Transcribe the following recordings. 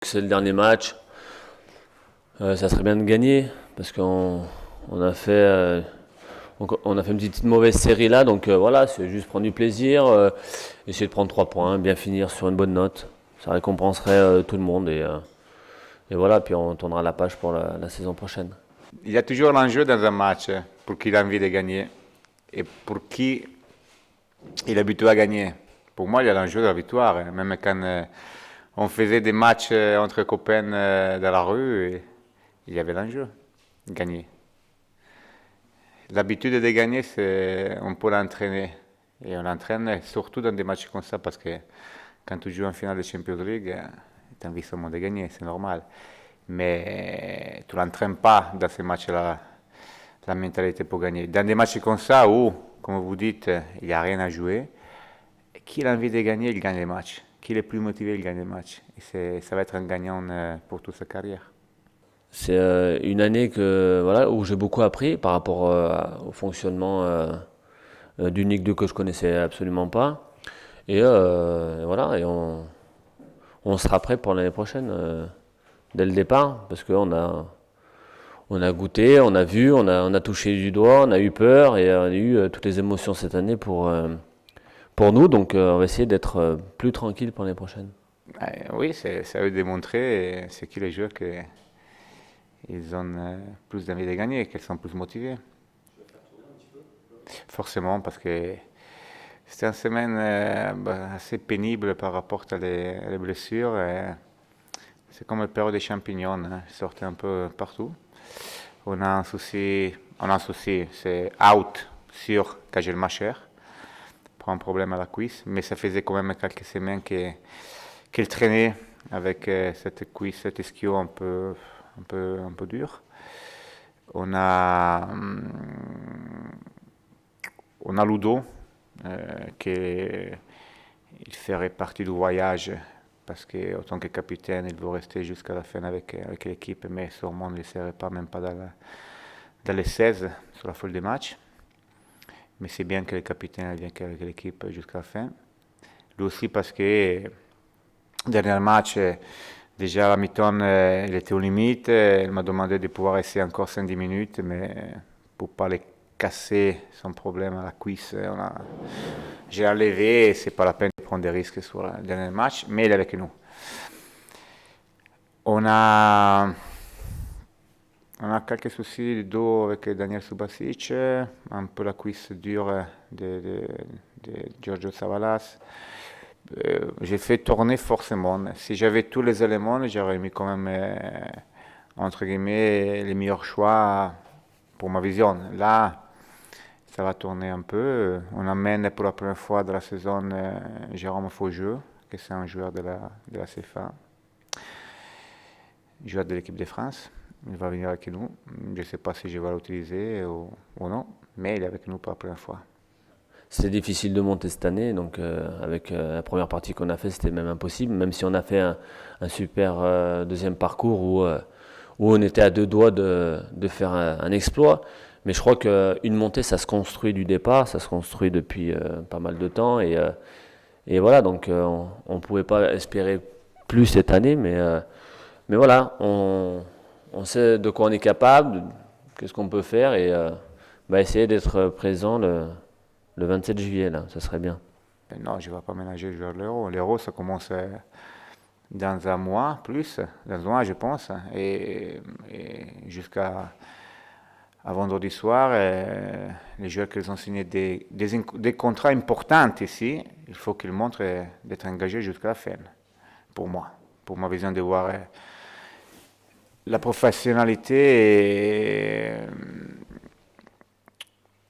c'est le dernier match, ça serait bien de gagner parce qu'on a fait, on a fait une petite mauvaise série là, donc voilà, c'est juste prendre du plaisir, essayer de prendre 3 points, bien finir sur une bonne note. Ça récompenserait tout le monde et voilà, puis on tournera la page pour la saison prochaine. Il y a toujours l'enjeu dans un match pour qui a envie de gagner et pour qui il est habitué à gagner. Pour moi, il y a l'enjeu de la victoire. Même quand on faisait des matchs entre copains dans la rue, il y avait l'enjeu, gagner. L'habitude de gagner, on peut l'entraîner. Et on l'entraîne surtout dans des matchs comme ça parce que quand tu joues en finale de Champions League, tu as envie seulement de gagner, c'est normal. Mais tu ne l'entraînes pas dans ces matchs-là, la mentalité pour gagner. Dans des matchs comme ça où, comme vous dites, il n'y a rien à jouer, qui a envie de gagner, il gagne les matchs. Qui est le plus motivé, il gagne les matchs. Et ça va être un gagnant pour toute sa carrière. C'est une année voilà, où j'ai beaucoup appris par rapport au fonctionnement d'une Ligue 2 que je connaissais absolument pas. Et voilà, on sera prêt pour l'année prochaine dès le départ parce on a goûté, on a vu, on a touché du doigt, on a eu peur et on a eu toutes les émotions cette année pour nous. Donc on va essayer d'être plus tranquille pour l'année prochaine. Oui, c'est à eux de démontrer, c'est qui les joueurs qu'ils ont plus d'envie de gagner, qu'ils sont plus motivés. Forcément, parce que c'était une semaine assez pénible par rapport à les blessures. C'est comme le période des champignons, hein, ils sortent un peu partout. On a un souci, c'est out sur Kagel Macher, pour un problème à la cuisse, mais ça faisait quand même quelques semaines qu'il traînait avec cette cuisse, cet ischio un peu dur. On a Ludo, qui il ferait partie du voyage parce qu'en tant que capitaine, il veut rester jusqu'à la fin avec l'équipe, mais sûrement ne le serait pas, même pas dans les 16 sur la foule des matchs. Mais c'est bien que le capitaine vienne avec l'équipe jusqu'à la fin. Lui aussi parce que dernier match, déjà à la mi-temps, il était aux limites. Il m'a demandé de pouvoir essayer encore 5-10 minutes, mais pour ne pas les casser son problème à la cuisse, j'ai enlevé et c'est pas la peine de prendre des risques sur le dernier match, mais il est avec nous. On a quelques soucis de dos avec Daniel Subasic, un peu la cuisse dure de Giorgio Savalas. J'ai fait tourner forcément. Si j'avais tous les éléments, j'aurais mis quand même, entre guillemets, les meilleurs choix pour ma vision. Là, ça va tourner un peu. On amène pour la première fois de la saison Jérôme Faugeux, qui est un joueur de la CFA, joueur de l'équipe de France. Il va venir avec nous. Je ne sais pas si je vais l'utiliser ou non, mais il est avec nous pour la première fois. C'était difficile de monter cette année, donc avec la première partie qu'on a fait, c'était même impossible, même si on a fait un super deuxième parcours où on était à 2 doigts de faire un exploit. Mais je crois qu'une montée, ça se construit du départ, ça se construit depuis pas mal de temps. Et voilà, donc on ne pouvait pas espérer plus cette année, mais voilà, on sait de quoi on est capable, qu'est-ce qu'on peut faire, et essayer d'être présent le 27 juillet, là, ça serait bien. Non, je ne vais pas ménager le joueur de l'Euro. L'Euro, ça commence dans un mois, dans un mois, je pense, et jusqu'à vendredi soir, les joueurs qui ont signé des contrats importants ici, il faut qu'ils montrent d'être engagés jusqu'à la fin, pour moi, pour ma vision de voir la professionnalité.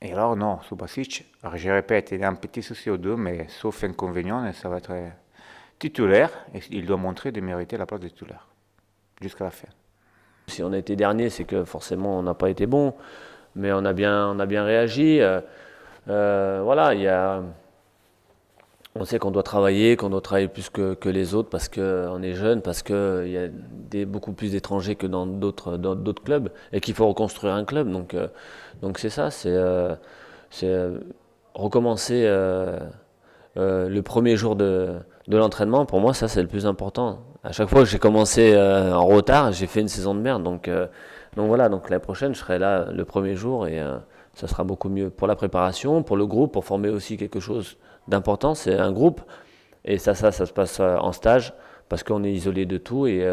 Et alors, non, Subasic, je répète, il a un petit souci au dos, mais sauf inconvénient, ça va être titulaire, et il doit montrer de mériter la place de titulaire, jusqu'à la fin. Si on a été dernier, c'est que forcément on n'a pas été bon, mais on a bien réagi. Voilà, on sait qu'on doit travailler plus que les autres parce qu'on est jeune, parce qu'il y a beaucoup plus d'étrangers que dans d'autres clubs et qu'il faut reconstruire un club. Donc c'est ça, c'est recommencer le premier jour de l'entraînement. Pour moi, ça c'est le plus important. À chaque fois que j'ai commencé en retard, j'ai fait une saison de merde. Donc voilà, donc l'année prochaine, je serai là le premier jour et ça sera beaucoup mieux pour la préparation, pour le groupe, pour former aussi quelque chose d'important. C'est un groupe et ça se passe en stage parce qu'on est isolé de tout et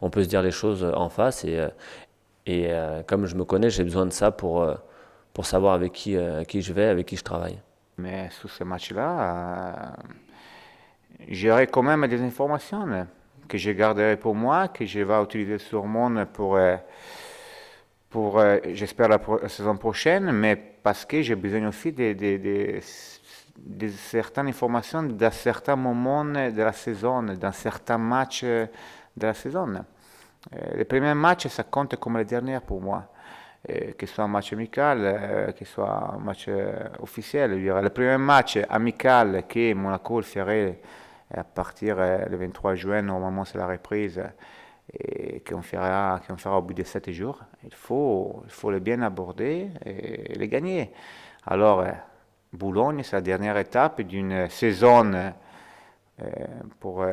on peut se dire les choses en face. Comme je me connais, j'ai besoin de ça pour savoir avec qui je vais, avec qui je travaille. Mais sur ce match-là, j'aurai quand même des informations que je garderai pour moi, que je vais utiliser sur mon pour j'espère, la saison prochaine, mais parce que j'ai besoin aussi de certaines informations dans certains moments de la saison, dans certains matchs de la saison. Les premiers matchs, ça compte comme les derniers pour moi. Que ce soit un match amical, que ce soit un match officiel. Le premier match amical que Monaco ferait à partir du 23 juin, normalement c'est la reprise, et qu'on fera au bout de 7 jours. Il faut le bien aborder et le gagner. Alors, Boulogne, c'est la dernière étape d'une saison pour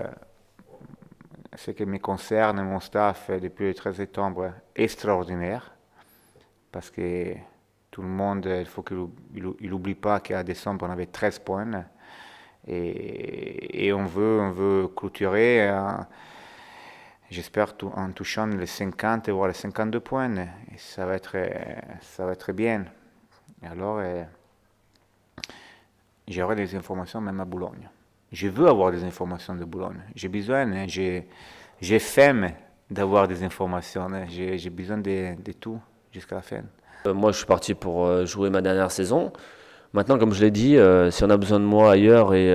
ce qui me concerne, mon staff, depuis le 13 septembre, extraordinaire. Parce que tout le monde, il faut qu'il n'oublie pas qu'à décembre, on avait 13 points. Et on veut clôturer, j'espère, en touchant les 50, voire les 52 points. Et ça va être bien. Alors, j'aurai des informations même à Boulogne. Je veux avoir des informations de Boulogne. J'ai besoin, j'ai faim d'avoir des informations. J'ai besoin de tout jusqu'à la fin. Moi, je suis parti pour jouer ma dernière saison. Maintenant, comme je l'ai dit, si on a besoin de moi ailleurs et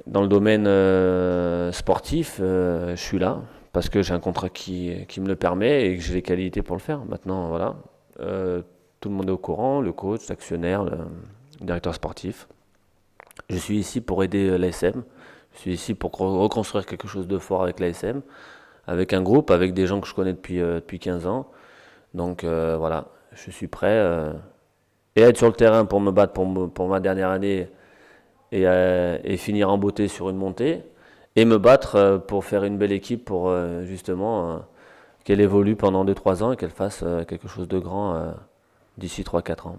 dans le domaine sportif, je suis là parce que j'ai un contrat qui me le permet et que j'ai les qualités pour le faire. Maintenant, voilà, tout le monde est au courant, le coach, l'actionnaire, le directeur sportif. Je suis ici pour aider l'ASM. Je suis ici pour reconstruire quelque chose de fort avec l'ASM, avec un groupe, avec des gens que je connais depuis 15 ans. Donc voilà, je suis prêt et à être sur le terrain pour me battre pour ma dernière année et finir en beauté sur une montée et me battre pour faire une belle équipe pour justement qu'elle évolue pendant 2-3 ans et qu'elle fasse quelque chose de grand d'ici 3-4 ans.